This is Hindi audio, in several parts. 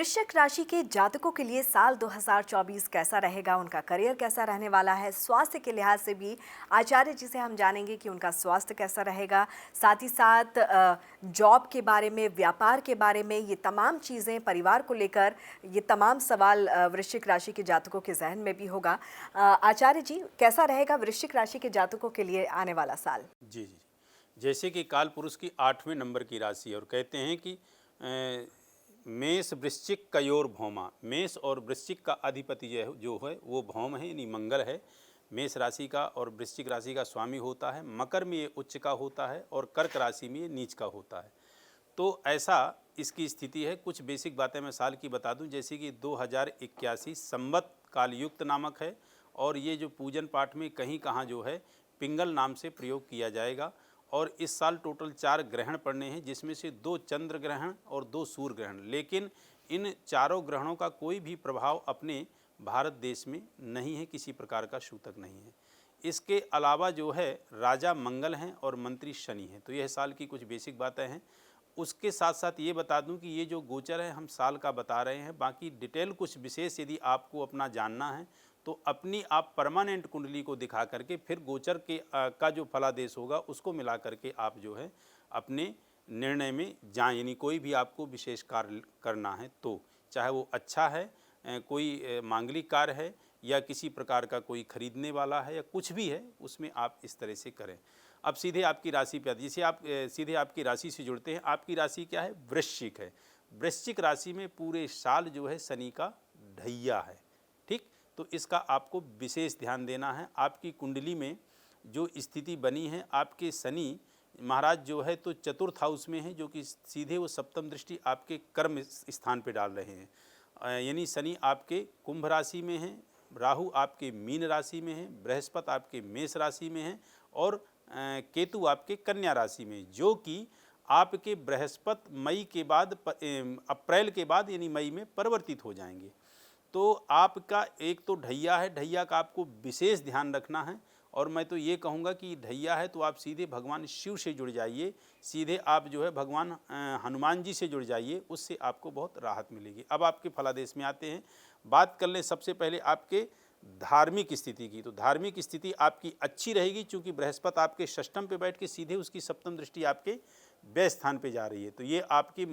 वृश्चिक राशि के जातकों के लिए साल 2024 कैसा रहेगा, उनका करियर कैसा रहने वाला है, स्वास्थ्य के लिहाज से भी आचार्य जी से हम जानेंगे कि उनका स्वास्थ्य कैसा रहेगा। साथ ही साथ जॉब के बारे में, व्यापार के बारे में, ये तमाम चीज़ें परिवार को लेकर, ये तमाम सवाल वृश्चिक राशि के जातकों के जहन में भी होगा। आचार्य जी, कैसा रहेगा वृश्चिक राशि के जातकों के लिए आने वाला साल? जी, जी। जैसे कि काल पुरुष की 8वें नंबर की राशि है और कहते हैं कि मेष वृश्चिक कयोर भौमा। मेष और वृश्चिक का अधिपति जो है वो भौम है, यानी मंगल है। मेष राशि का और वृश्चिक राशि का स्वामी होता है। मकर में ये उच्च का होता है और कर्क राशि में ये नीच का होता है। तो ऐसा इसकी स्थिति है। कुछ बेसिक बातें मैं साल की बता दूं, जैसे कि 2081 संवत कालयुक्त नामक है और ये जो पूजन पाठ में कहीं कहाँ जो है पिंगल नाम से प्रयोग किया जाएगा। और इस साल टोटल 4 ग्रहण पड़ने हैं, जिसमें से 2 चंद्र ग्रहण और 2 सूर्य ग्रहण। लेकिन इन चारों ग्रहणों का कोई भी प्रभाव अपने भारत देश में नहीं है, किसी प्रकार का सूतक नहीं है। इसके अलावा जो है राजा मंगल हैं और मंत्री शनि हैं। तो यह साल की कुछ बेसिक बातें हैं। उसके साथ साथ ये बता दूं कि ये जो गोचर है हम साल का बता रहे हैं, बाकी डिटेल कुछ विशेष यदि आपको अपना जानना है तो अपनी आप परमानेंट कुंडली को दिखा करके फिर गोचर के का जो फलादेश होगा उसको मिला करके आप जो है अपने निर्णय में जाएं। यानी कोई भी आपको विशेष कार्य करना है तो चाहे वो अच्छा है, कोई मांगलिक कार्य है या किसी प्रकार का कोई खरीदने वाला है या कुछ भी है, उसमें आप इस तरह से करें। अब सीधे आपकी राशि पे आते हैं। जैसे आप सीधे आपकी राशि से जुड़ते हैं। आपकी राशि क्या है? वृश्चिक है। वृश्चिक राशि में पूरे साल जो है शनि का ढैया है। ठीक, तो इसका आपको विशेष ध्यान देना है। आपकी कुंडली में जो स्थिति बनी है, आपके शनि महाराज जो है तो चतुर्थ हाउस में है, जो कि सीधे वो सप्तम दृष्टि आपके कर्म स्थान पे डाल रहे हैं। यानी शनि आपके कुंभ राशि में है, राहु आपके मीन राशि में है, बृहस्पति आपके मेष राशि में है और केतु आपके कन्या राशि में, जो कि आपके बृहस्पति मई के बाद अप्रैल के बाद यानी मई में परिवर्तित हो जाएंगे। तो आपका एक तो ढैया है, ढैया का आपको विशेष ध्यान रखना है। और मैं तो ये कहूँगा कि ढैया है तो आप सीधे भगवान शिव से जुड़ जाइए, सीधे आप जो है भगवान हनुमान जी से जुड़ जाइए, उससे आपको बहुत राहत मिलेगी। अब आपके फलादेश में आते हैं। बात कर लें सबसे पहले आपके धार्मिक स्थिति की। तो धार्मिक स्थिति आपकी अच्छी रहेगी, चूँकि बृहस्पति आपके षष्ठम पे बैठ के सीधे उसकी सप्तम दृष्टि आपके व्यय स्थान पे जा रही है। तो ये आपकी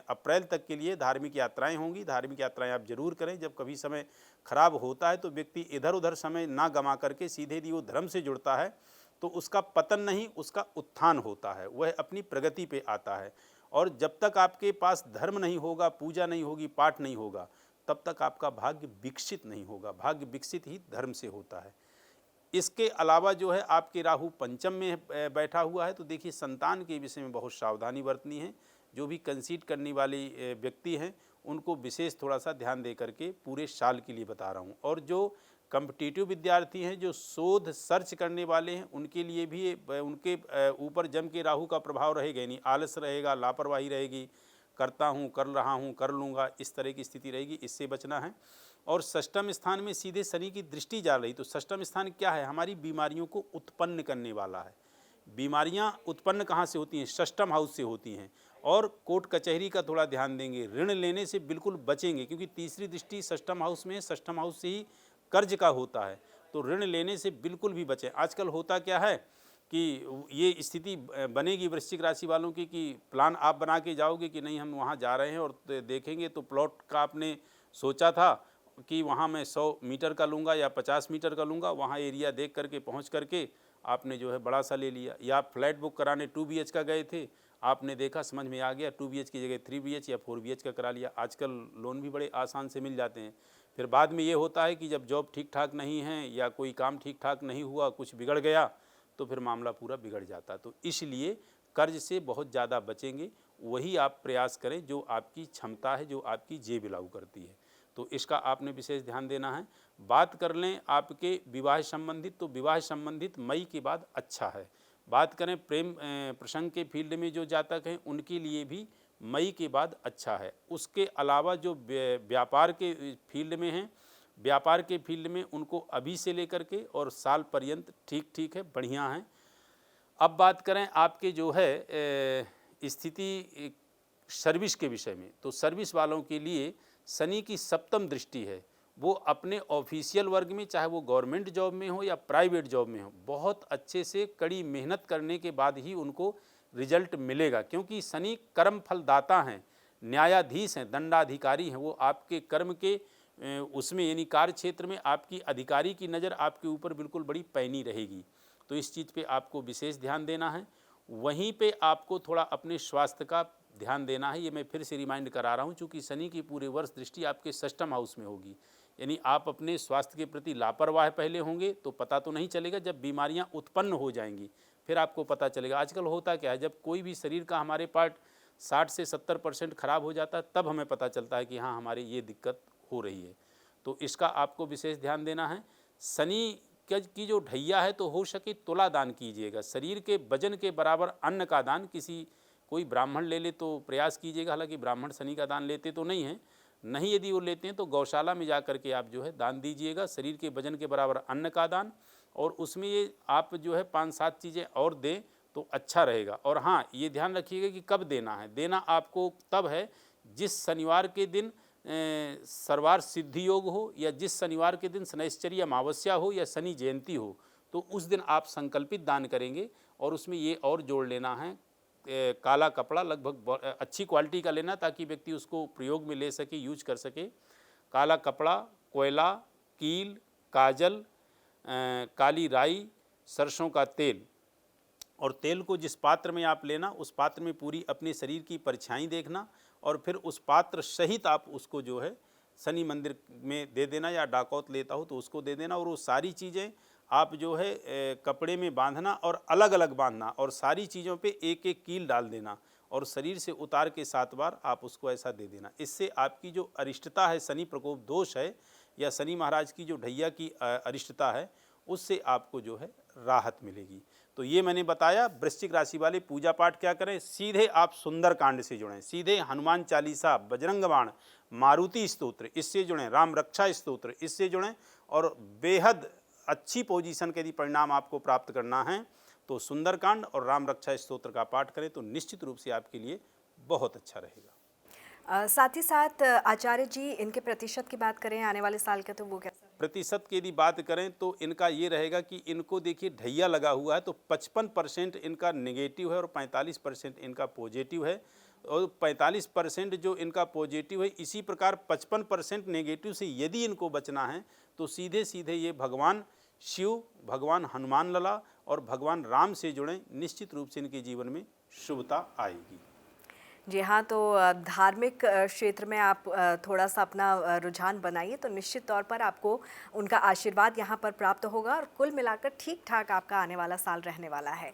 अप्रैल तक के लिए धार्मिक यात्राएं होंगी। धार्मिक यात्राएं आप जरूर करें। जब कभी समय खराब होता है तो व्यक्ति इधर उधर समय ना गंवा करके सीधे यदि वो धर्म से जुड़ता है तो उसका पतन नहीं, उसका उत्थान होता है, वह अपनी प्रगति पे आता है। और जब तक आपके पास धर्म नहीं होगा, पूजा नहीं होगी, पाठ नहीं होगा, तब तक आपका भाग्य विकसित नहीं होगा। भाग्य विकसित ही धर्म से होता है। इसके अलावा जो है आपके राहु पंचम में बैठा हुआ है। तो देखिए संतान के विषय में बहुत सावधानी बरतनी है। जो भी कंसीड करने वाली व्यक्ति हैं उनको विशेष थोड़ा सा ध्यान दे करके पूरे साल के लिए बता रहा हूँ। और जो कम्पिटिटिव विद्यार्थी हैं, जो शोध सर्च करने वाले हैं, उनके लिए भी उनके ऊपर जम के राहु का प्रभाव रहेगा। यानी आलस रहेगा, लापरवाही रहेगी, करता हूँ, कर रहा हूँ, कर लूँगा, इस तरह की स्थिति रहेगी, इससे बचना है। और षष्ठम स्थान में सीधे शनि की दृष्टि जा रही। तो षष्ठम स्थान क्या है? हमारी बीमारियों को उत्पन्न करने वाला है। बीमारियां उत्पन्न कहाँ से होती हैं? षष्ठम हाउस से होती हैं। और कोर्ट कचहरी का थोड़ा ध्यान देंगे, ऋण लेने से बिल्कुल बचेंगे, क्योंकि तीसरी दृष्टि षष्ठम हाउस में है। षष्ठम हाउस से ही कर्ज का होता है, तो ऋण लेने से बिल्कुल भी बचें। आजकल होता क्या है कि ये स्थिति बनेगी वृश्चिक राशि वालों की कि प्लान आप बना के जाओगे कि नहीं हम वहाँ जा रहे हैं और देखेंगे तो प्लॉट का आपने सोचा था कि वहाँ मैं 100 मीटर का लूँगा या 50 मीटर का लूँगा, वहाँ एरिया देख करके पहुँच करके आपने जो है बड़ा सा ले लिया। या आप फ्लैट बुक कराने 2 BH का गए थे, आपने देखा समझ में आ गया 2 BH की जगह 3 BH या 4 BH का करा लिया। आजकल लोन भी बड़े आसान से मिल जाते हैं। फिर बाद में ये होता है कि जब जॉब ठीक ठाक नहीं है या कोई काम ठीक ठाक नहीं हुआ, कुछ बिगड़ गया, तो फिर मामला पूरा बिगड़ जाता। तो इसलिए कर्ज से बहुत ज़्यादा बचेंगे। वही आप प्रयास करें जो आपकी क्षमता है, जो आपकी जेब अलाउ करती है। तो इसका आपने विशेष ध्यान देना है। बात कर लें आपके विवाह संबंधित, तो विवाह संबंधित मई के बाद अच्छा है। बात करें प्रेम प्रसंग के फील्ड में जो जातक हैं उनके लिए भी मई के बाद अच्छा है। उसके अलावा जो व्यापार के फील्ड में हैं, व्यापार के फील्ड में उनको अभी से लेकर के और साल पर्यंत ठीक ठीक है, बढ़िया है। अब बात करें आपके जो है स्थिति सर्विस के विषय में, तो सर्विस वालों के लिए शनि की सप्तम दृष्टि है। वो अपने ऑफिशियल वर्ग में, चाहे वो गवर्नमेंट जॉब में हो या प्राइवेट जॉब में हो, बहुत अच्छे से कड़ी मेहनत करने के बाद ही उनको रिजल्ट मिलेगा, क्योंकि शनि कर्म फलदाता हैं, न्यायाधीश हैं, दंडाधिकारी हैं। वो आपके कर्म के उसमें यानी कार्य क्षेत्र में आपकी अधिकारी की नज़र आपके ऊपर बिल्कुल बड़ी पैनी रहेगी। तो इस चीज़ पे आपको विशेष ध्यान देना है। वहीं पे आपको थोड़ा अपने स्वास्थ्य का ध्यान देना है। ये मैं फिर से रिमाइंड करा रहा हूँ, चूँकि शनि की पूरे वर्ष दृष्टि आपके षष्ठम हाउस में होगी, यानी आप अपने स्वास्थ्य के प्रति लापरवाह पहले होंगे तो पता तो नहीं चलेगा, जब बीमारियां उत्पन्न हो जाएंगी फिर आपको पता चलेगा। आजकल होता क्या है, जब कोई भी शरीर का हमारे पार्ट 60 से 70% खराब हो जाता है तब हमें पता चलता है कि हाँ हमारी ये दिक्कत हो रही है। तो इसका आपको विशेष ध्यान देना है। शनि की जो ढैया है तो हो सके तुला दान कीजिएगा। शरीर के वजन के बराबर अन्न का दान कोई ब्राह्मण ले ले तो प्रयास कीजिएगा। हालांकि ब्राह्मण शनि का दान लेते तो नहीं हैं, नहीं यदि वो लेते हैं तो गौशाला में जा कर के आप जो है दान दीजिएगा। शरीर के वजन के बराबर अन्न का दान, और उसमें ये आप जो है 5-7 चीज़ें और दें तो अच्छा रहेगा। और हाँ, ये ध्यान रखिएगा कि कब देना है। देना आपको तब है जिस शनिवार के दिन सर्वार सिद्धि योग हो, या जिस शनिवार के दिन शनैश्चरी अमावस्या हो या शनि जयंती हो, तो उस दिन आप संकल्पित दान करेंगे। और उसमें ये और जोड़ लेना है, काला कपड़ा लगभग अच्छी क्वालिटी का लेना ताकि व्यक्ति उसको प्रयोग में ले सके, यूज कर सके। काला कपड़ा, कोयला, कील, काजल, काली राई, सरसों का तेल, और तेल को जिस पात्र में आप लेना उस पात्र में पूरी अपने शरीर की परछाई देखना, और फिर उस पात्र सहित आप उसको जो है शनि मंदिर में दे देना, या डाकौत लेता हो तो उसको दे देना। और वो सारी चीज़ें आप जो है कपड़े में बांधना और अलग अलग बांधना, और सारी चीज़ों पे एक एक कील डाल देना, और शरीर से उतार के 7 बार आप उसको ऐसा दे देना। इससे आपकी जो अरिष्टता है, शनि प्रकोप दोष है, या शनि महाराज की जो ढैया की अरिष्टता है, उससे आपको जो है राहत मिलेगी। तो ये मैंने बताया। वृश्चिक राशि वाले पूजा पाठ क्या करें, सीधे आप सुंदरकांड से जुड़ें, सीधे हनुमान चालीसा, बजरंग बाण, मारुति स्तोत्र इससे जुड़ें, राम रक्षा स्तोत्र इससे जुड़ें, और बेहद अच्छी पोजीशन के यदि परिणाम आपको प्राप्त करना है तो सुंदरकांड और राम रक्षा स्तोत्र का पाठ करें तो निश्चित रूप से आपके लिए बहुत अच्छा रहेगा। साथ ही साथ आचार्य जी, इनके प्रतिशत की बात करें आने वाले साल के, तो वो कैसा? प्रतिशत की यदि बात करें तो इनका ये रहेगा कि इनको देखिए ढैया लगा हुआ है तो 55% इनका नेगेटिव है और 45% इनका पॉजिटिव है। और 45% जो इनका पॉजिटिव है, इसी प्रकार 55% नेगेटिव से यदि इनको बचना है तो सीधे सीधे ये भगवान शिव, भगवान हनुमान लला और भगवान राम से जुड़ें, निश्चित रूप से इनके जीवन में शुभता आएगी। जी हाँ, तो धार्मिक क्षेत्र में आप थोड़ा सा अपना रुझान बनाइए तो निश्चित तौर पर आपको उनका आशीर्वाद यहाँ पर प्राप्त होगा, और कुल मिलाकर ठीक ठाक आपका आने वाला साल रहने वाला है।